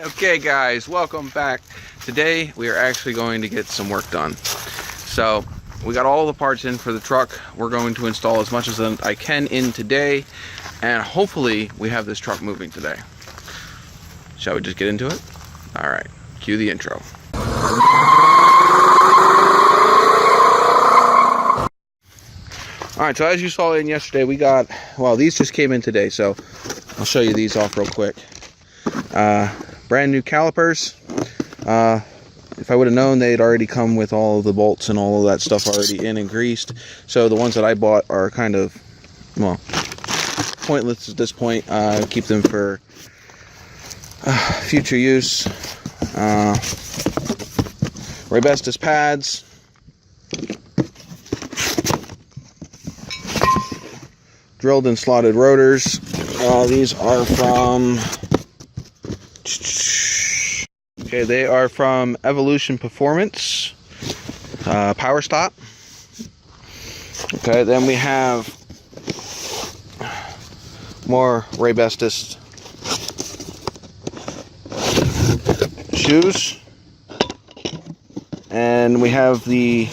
Okay guys, welcome back. Today we are actually going to get some work done. So we got all the parts in for the truck. We're going to install as much as I can in today, and hopefully we have this truck moving today. Shall we just get into it? Alright, cue the intro. Alright, so as you saw in yesterday, we got, well, these just came in today, so I'll show you these off real quick. Brand new calipers. If I would have known, they'd already come with all of the bolts and all of that stuff already in and greased. So the ones that I bought are kind of, well, pointless at this point. Keep them for future use. Reassembly pads. Drilled and slotted rotors. These are from... Okay, they are from Evolution Performance, Power Stop. Okay, then we have more Reassembly shoes, and we have the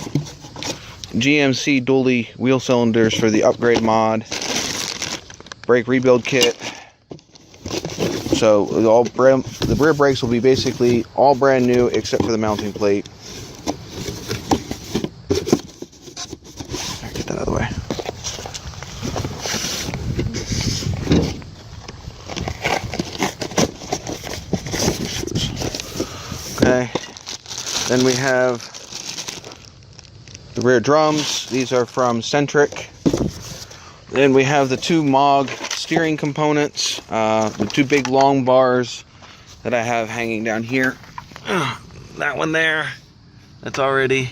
GMC dually wheel cylinders for the upgrade mod, brake rebuild kit. So the rear brakes will be basically all brand new except for the mounting plate. Get that out of the way. Okay. Then we have the rear drums. These are from Centric. Then we have the two MOG steering components, the two big long bars that I have hanging down here. That one there, that's already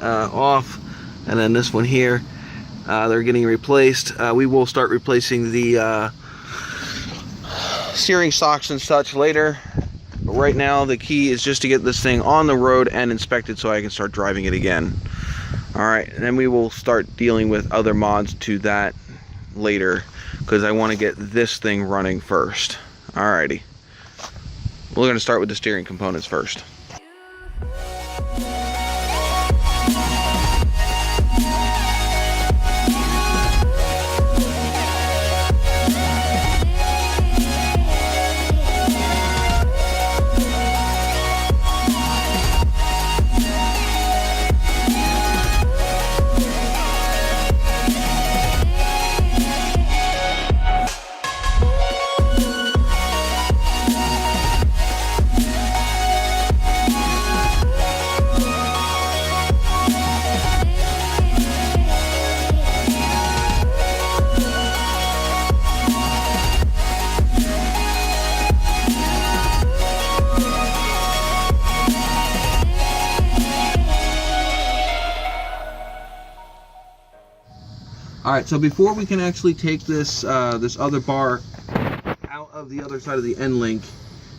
off, and then this one here, they're getting replaced. We will start replacing the steering stocks and such later, but right now the key is just to get this thing on the road and inspected so I can start driving it again. Alright, and then we will start dealing with other mods to that later, because I want to get this thing running first. Alrighty. We're going to start with the steering components first. Alright, so before we can actually take this this other bar out of the other side of the end link,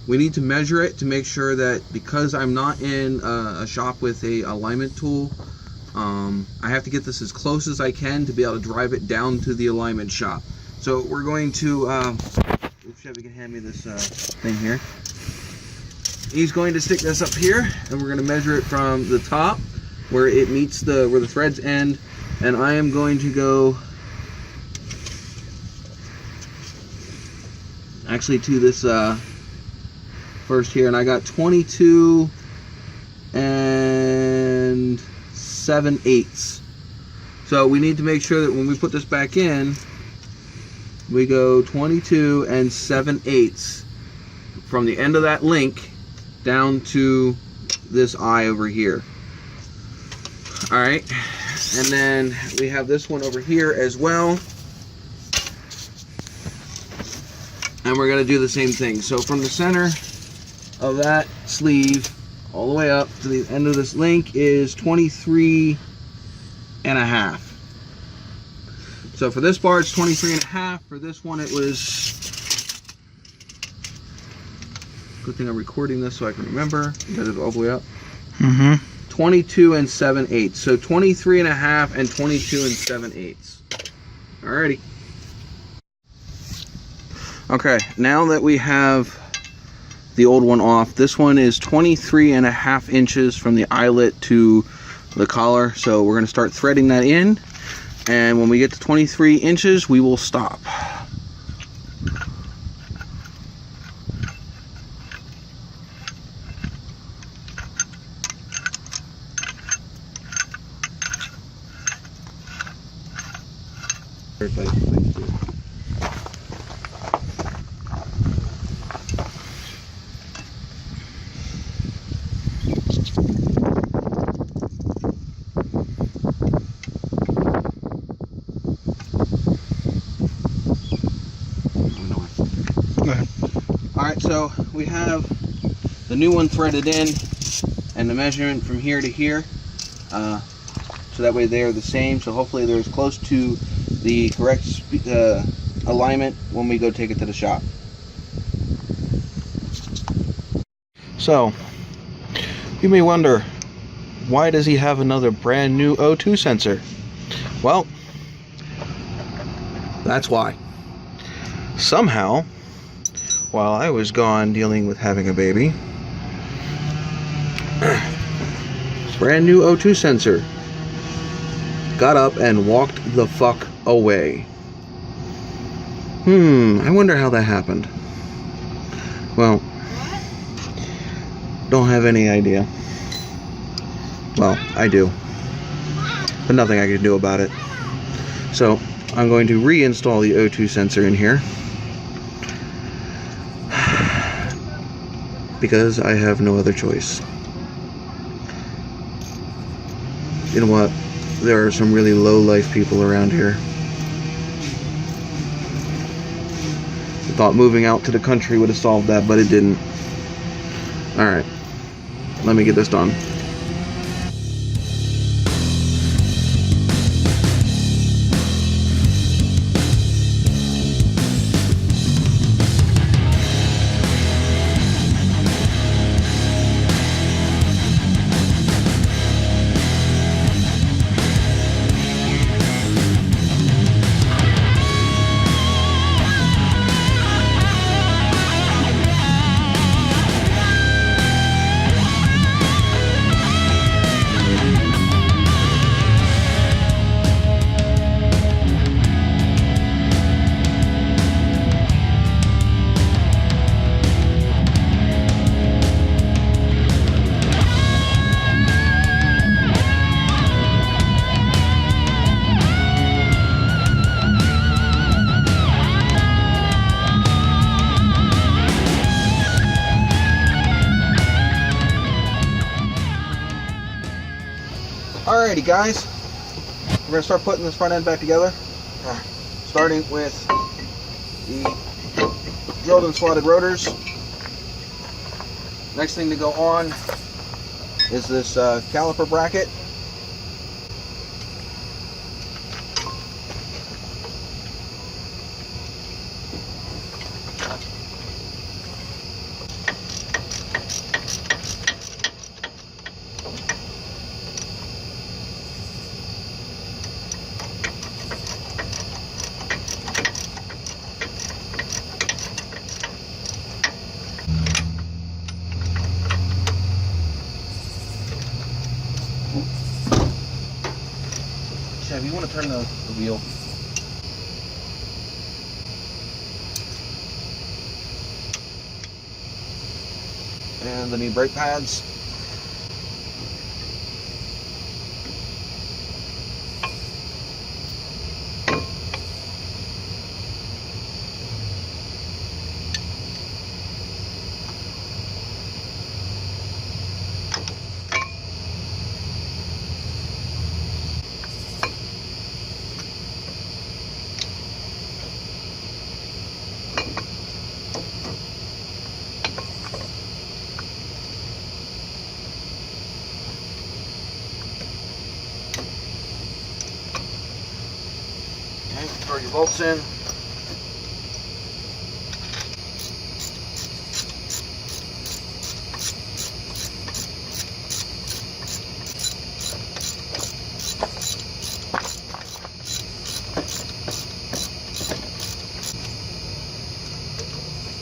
we need to measure it to make sure that, because I'm not in a shop with a alignment tool, I have to get this as close as I can to be able to drive it down to the alignment shop. So we're going to, if Chevy can hand me this thing here. He's going to stick this up here, and we're going to measure it from the top where it meets where the threads end. And I am going to go actually to this first here, and I got 22 and 7/8. So we need to make sure that when we put this back in, we go 22 and 7/8 from the end of that link down to this eye over here. All right. And then we have this one over here as well. And we're going to do the same thing. So from the center of that sleeve all the way up to the end of this link is 23 and a half. So for this bar it's 23 and a half. For this one it was, good thing I'm recording this so I can remember, because it's all the way up. 22 and 7/8. So 23 and a half and 22 and 7/8. Alrighty. Okay, now that we have the old one off. This one is 23.5 inches from the eyelet to the collar, so we're going to start threading that in, and when we get to 23 inches we will stop. Alright, so we have the new one threaded in and the measurement from here to here, so that way they're the same, so hopefully they're as close to the correct alignment when we go take it to the shop. So you may wonder, why does he have another brand new O2 sensor? Well, that's why. Somehow, while I was gone dealing with having a baby, brand new O2 sensor got up and walked the fuck away. I wonder how that happened. Well, don't have any idea. Well, I do, but nothing I can do about it. So I'm going to reinstall the O2 sensor in here, because I have no other choice. You know what? There are some really low-life people around here. I thought moving out to the country would have solved that, but it didn't. Alright, let me get this done. Alrighty guys, we're going to start putting this front end back together, starting with the drilled and slotted rotors. Next thing to go on is this caliper bracket. Chevy, you want to turn the wheel? And the new brake pads. Throw your bolts in.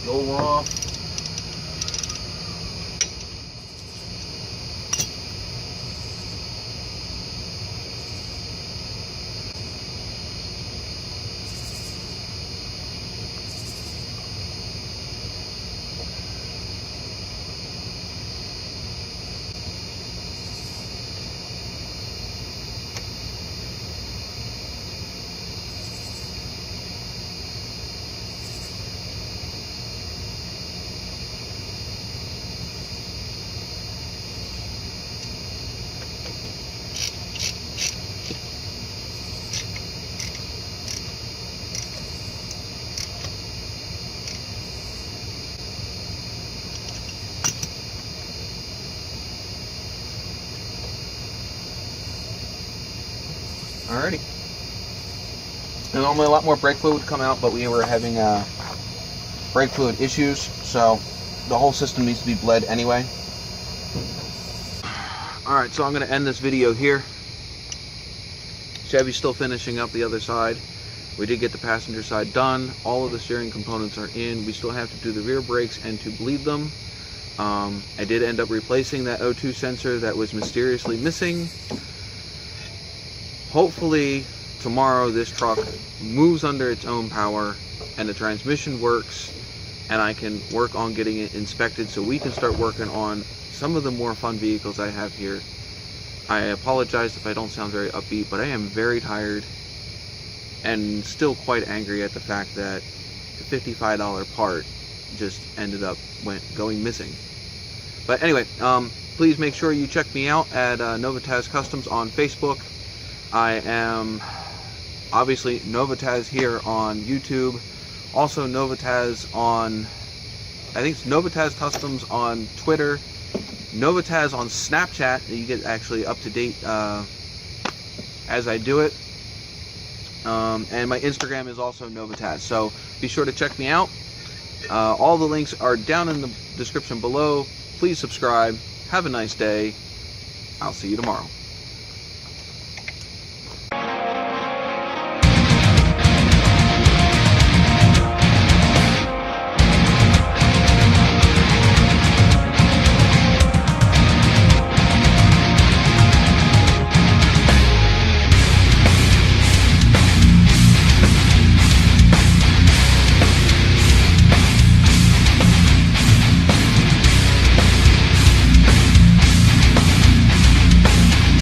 The old one off. Alrighty. And normally a lot more brake fluid would come out, but we were having brake fluid issues, so the whole system needs to be bled anyway. Alright, so I'm going to end this video here. Chevy's still finishing up the other side. We did get the passenger side done. All of the steering components are in. We still have to do the rear brakes and to bleed them. I did end up replacing that O2 sensor that was mysteriously missing. Hopefully tomorrow this truck moves under its own power and the transmission works, and I can work on getting it inspected so we can start working on some of the more fun vehicles I have here. I apologize if I don't sound very upbeat, but I am very tired and still quite angry at the fact that the $55 part just ended up going missing. But anyway, please make sure you check me out at Novatazz Customs on Facebook. I am obviously Novatazz here on YouTube. Also Novatazz on, I think it's Novatazz Customs on Twitter. Novatazz on Snapchat. You get actually up to date as I do it. And my Instagram is also Novatazz. So be sure to check me out. All the links are down in the description below. Please subscribe. Have a nice day. I'll see you tomorrow.